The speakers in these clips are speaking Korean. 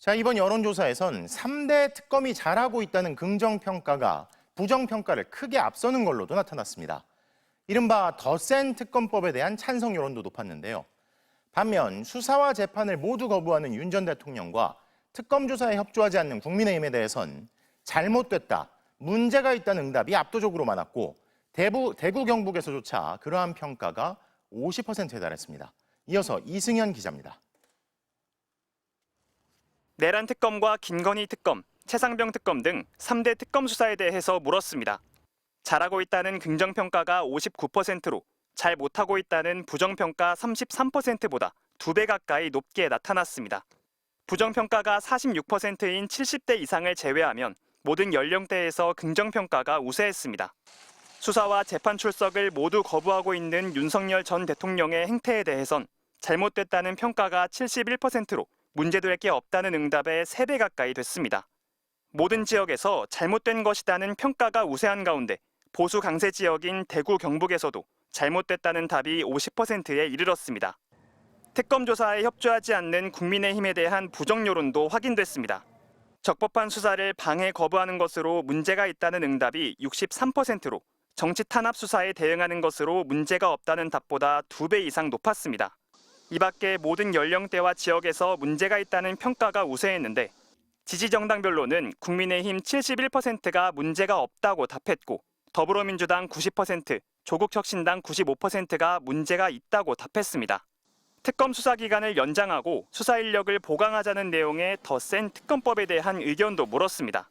자, 이번 여론조사에선 3대 특검이 잘하고 있다는 긍정평가가 부정평가를 크게 앞서는 걸로도 나타났습니다. 이른바 더 센 특검법에 대한 찬성 여론도 높았는데요. 반면 수사와 재판을 모두 거부하는 윤 전 대통령과 특검 조사에 협조하지 않는 국민의힘에 대해선 잘못됐다, 문제가 있다는 응답이 압도적으로 많았고 대구 경북에서조차 그러한 평가가 50%에 달했습니다. 이어서 이승현 기자입니다. 내란 특검과 김건희 특검, 최상병 특검 등 3대 특검 수사에 대해서 물었습니다. 잘하고 있다는 긍정평가가 59%로 잘 못하고 있다는 부정평가 33%보다 2배 가까이 높게 나타났습니다. 부정평가가 46%인 70대 이상을 제외하면 모든 연령대에서 긍정평가가 우세했습니다. 수사와 재판 출석을 모두 거부하고 있는 윤석열 전 대통령의 행태에 대해선 잘못됐다는 평가가 71%로 문제될 게 없다는 응답에 3배 가까이 됐습니다. 모든 지역에서 잘못된 것이다는 평가가 우세한 가운데 보수 강세 지역인 대구 경북에서도 잘못됐다는 답이 50%에 이르렀습니다. 특검 조사에 협조하지 않는 국민의힘에 대한 부정 여론도 확인됐습니다. 적법한 수사를 방해 거부하는 것으로 문제가 있다는 응답이 63%로 정치 탄압 수사에 대응하는 것으로 문제가 없다는 답보다 2배 이상 높았습니다. 이 밖에 모든 연령대와 지역에서 문제가 있다는 평가가 우세했는데 지지 정당별로는 국민의힘 71%가 문제가 없다고 답했고 더불어민주당 90%, 조국혁신당 95%가 문제가 있다고 답했습니다. 특검 수사 기간을 연장하고 수사 인력을 보강하자는 내용의 더 센 특검법에 대한 의견도 물었습니다.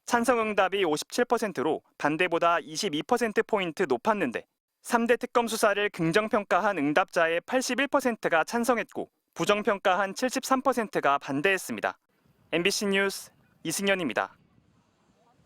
찬성 응답이 57%로 반대보다 22%포인트 높았는데 3대 특검 수사를 긍정평가한 응답자의 81%가 찬성했고 부정평가한 73%가 반대했습니다. MBC 뉴스 이승현입니다.